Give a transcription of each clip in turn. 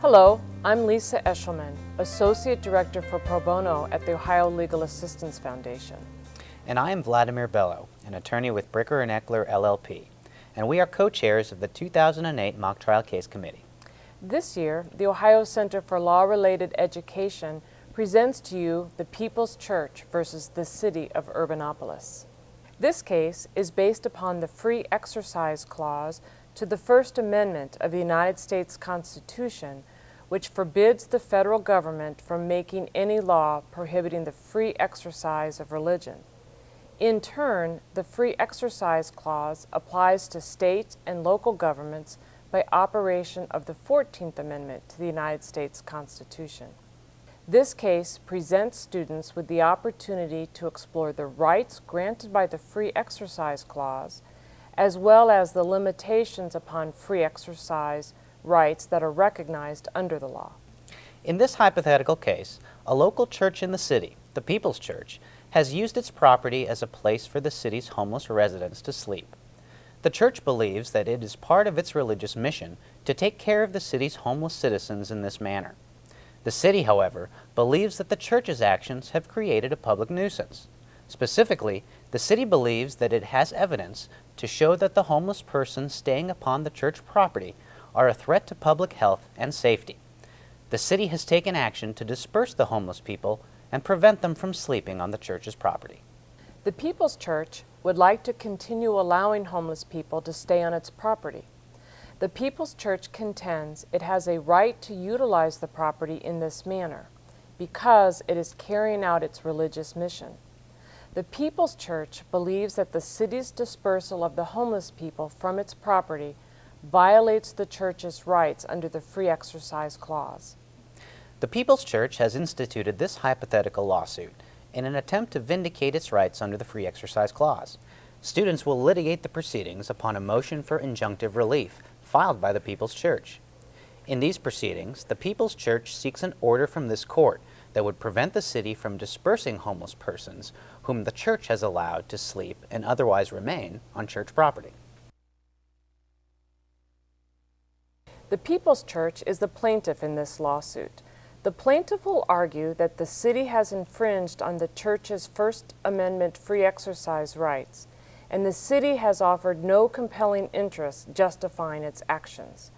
Hello, I'm Lisa Eshelman, Associate Director for Pro Bono at the Ohio Legal Assistance Foundation. And I am Vladimir Bello, an attorney with Bricker and Eckler LLP, and we are co-chairs of the 2008 Mock Trial Case Committee. This year, the Ohio Center for Law-Related Education presents to you the People's Church versus the City of Urbanopolis. This case is based upon the Free Exercise Clause to the First Amendment of the United States Constitution, which forbids the federal government from making any law prohibiting the free exercise of religion. In turn, the Free Exercise Clause applies to state and local governments by operation of the 14th Amendment to the United States Constitution. This case presents students with the opportunity to explore the rights granted by the Free Exercise Clause, as well as the limitations upon free exercise rights that are recognized under the law. In this hypothetical case, a local church in the city, the People's Church, has used its property as a place for the city's homeless residents to sleep. The church believes that it is part of its religious mission to take care of the city's homeless citizens in this manner. The city, however, believes that the church's actions have created a public nuisance. Specifically, the city believes that it has evidence to show that the homeless persons staying upon the church property are a threat to public health and safety. The city has taken action to disperse the homeless people and prevent them from sleeping on the church's property. The People's Church would like to continue allowing homeless people to stay on its property. The People's Church contends it has a right to utilize the property in this manner because it is carrying out its religious mission. The People's Church believes that the city's dispersal of the homeless people from its property violates the church's rights under the Free Exercise Clause. The People's Church has instituted this hypothetical lawsuit in an attempt to vindicate its rights under the Free Exercise Clause. Students will litigate the proceedings upon a motion for injunctive relief filed by the People's Church. In these proceedings, the People's Church seeks an order from this court that would prevent the city from dispersing homeless persons whom the church has allowed to sleep and otherwise remain on church property. The People's Church is the plaintiff in this lawsuit. The plaintiff will argue that the city has infringed on the church's First Amendment free exercise rights, and the city has offered no compelling interest justifying its actions.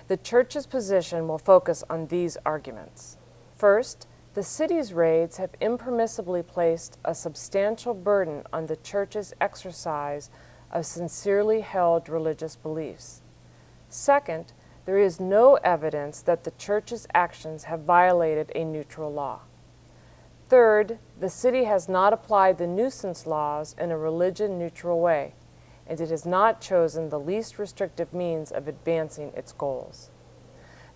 The church's position will focus on these arguments. First, the city's raids have impermissibly placed a substantial burden on the church's exercise of sincerely held religious beliefs. Second, there is no evidence that the church's actions have violated a neutral law. Third, the city has not applied the nuisance laws in a religion-neutral way, and it has not chosen the least restrictive means of advancing its goals.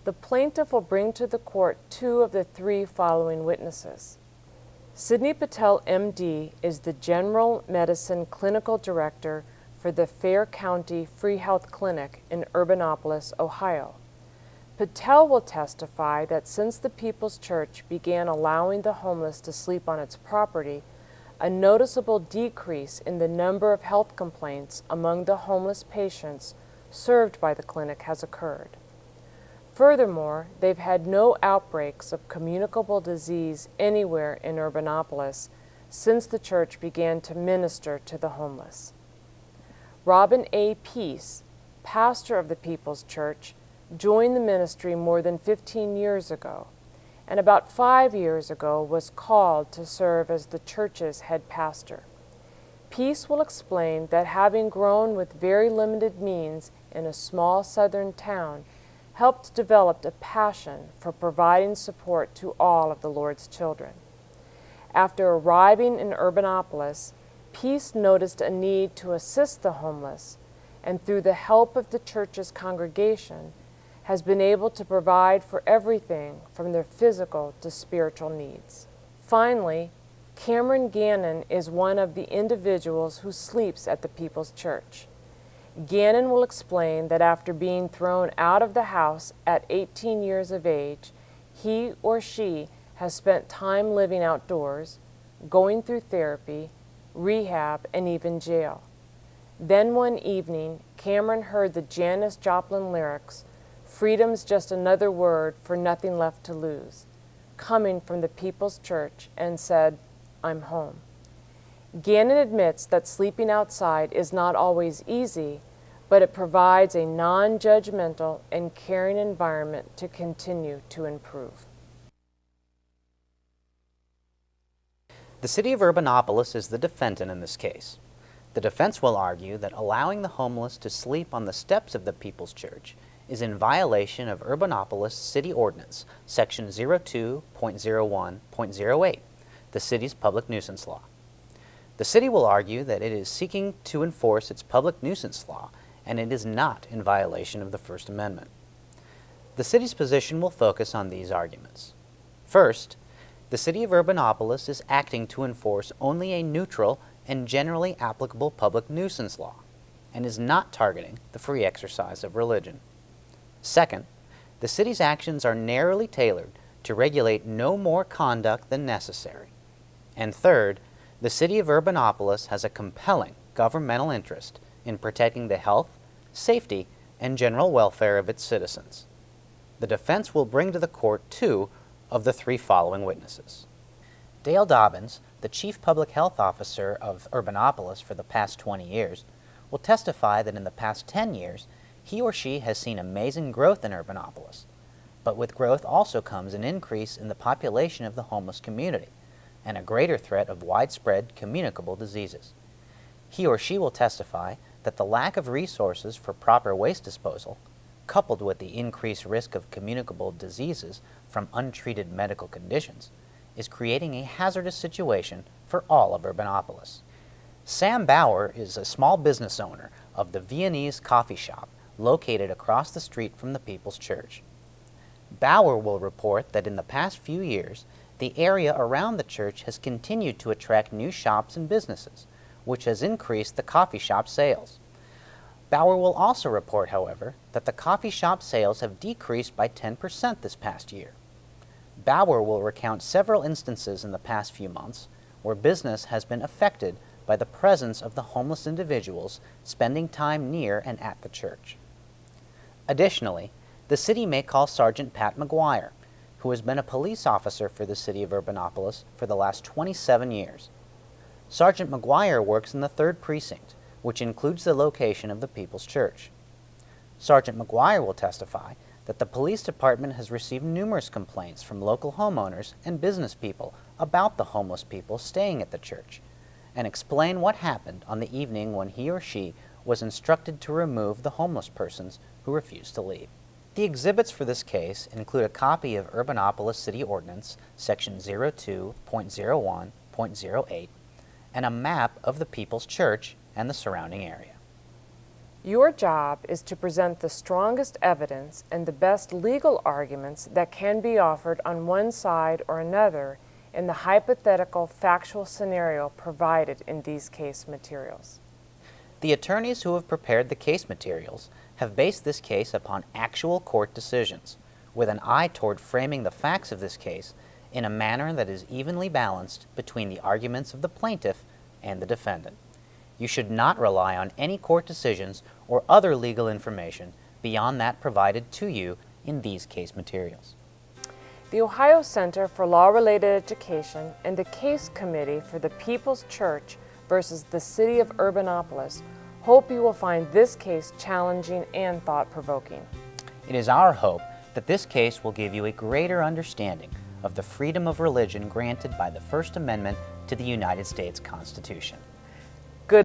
The plaintiff will bring to the court two of the three following witnesses. Sidney Patel, MD, is the General Medicine Clinical Director for the Fair County Free Health Clinic in Urbanopolis, Ohio. Patel will testify that since the People's Church began allowing the homeless to sleep on its property, a noticeable decrease in the number of health complaints among the homeless patients served by the clinic has occurred. Furthermore, they've had no outbreaks of communicable disease anywhere in Urbanopolis since the church began to minister to the homeless. Robin A. Peace, pastor of the People's Church, joined the ministry more than 15 years ago, and about 5 years ago was called to serve as the church's head pastor. Peace will explain that having grown with very limited means in a small southern town helped develop a passion for providing support to all of the Lord's children. After arriving in Urbanopolis, Peace noticed a need to assist the homeless, and through the help of the church's congregation, has been able to provide for everything from their physical to spiritual needs. Finally, Cameron Gannon is one of the individuals who sleeps at the People's Church. Gannon will explain that after being thrown out of the house at 18 years of age, he or she has spent time living outdoors, going through therapy, rehab, and even jail. Then one evening, Cameron heard the Janis Joplin lyrics, freedom's just another word for nothing left to lose, coming from the People's Church, and said, "I'm home." Gannon admits that sleeping outside is not always easy, but it provides a non-judgmental and caring environment to continue to improve. The City of Urbanopolis is the defendant in this case. The defense will argue that allowing the homeless to sleep on the steps of the People's Church is in violation of Urbanopolis City Ordinance, Section 02.01.08, the city's public nuisance law. The city will argue that it is seeking to enforce its public nuisance law, and it is not in violation of the First Amendment. The city's position will focus on these arguments. First, the City of Urbanopolis is acting to enforce only a neutral and generally applicable public nuisance law, and is not targeting the free exercise of religion. Second, the city's actions are narrowly tailored to regulate no more conduct than necessary. And third, the City of Urbanopolis has a compelling governmental interest in protecting the health, safety, and general welfare of its citizens. The defense will bring to the court two of the three following witnesses. Dale Dobbins, the Chief Public Health Officer of Urbanopolis for the past 20 years, will testify that in the past 10 years, he or she has seen amazing growth in Urbanopolis. But with growth also comes an increase in the population of the homeless community and a greater threat of widespread communicable diseases. He or she will testify that the lack of resources for proper waste disposal, coupled with the increased risk of communicable diseases from untreated medical conditions, is creating a hazardous situation for all of Urbanopolis. Sam Bauer is a small business owner of the Viennese Coffee Shop located across the street from the People's Church. Bauer will report that in the past few years, the area around the church has continued to attract new shops and businesses, which has increased the coffee shop sales. Bauer will also report, however, that the coffee shop sales have decreased by 10% this past year. Bauer will recount several instances in the past few months where business has been affected by the presence of the homeless individuals spending time near and at the church. Additionally, the city may call Sergeant Pat McGuire, who has been a police officer for the City of Urbanopolis for the last 27 years. Sergeant McGuire works in the 3rd Precinct, which includes the location of the People's Church. Sergeant McGuire will testify that the police department has received numerous complaints from local homeowners and business people about the homeless people staying at the church, and explain what happened on the evening when he or she was instructed to remove the homeless persons who refused to leave. The exhibits for this case include a copy of Urbanopolis City Ordinance, Section 02.01.08, and a map of the People's Church and the surrounding area. Your job is to present the strongest evidence and the best legal arguments that can be offered on one side or another in the hypothetical factual scenario provided in these case materials. The attorneys who have prepared the case materials have based this case upon actual court decisions, with an eye toward framing the facts of this case in a manner that is evenly balanced between the arguments of the plaintiff and the defendant. You should not rely on any court decisions or other legal information beyond that provided to you in these case materials. The Ohio Center for Law-Related Education and the Case Committee for the People's Church versus the City of Urbanopolis hope you will find this case challenging and thought-provoking. It is our hope that this case will give you a greater understanding of the freedom of religion granted by the First Amendment to the United States Constitution.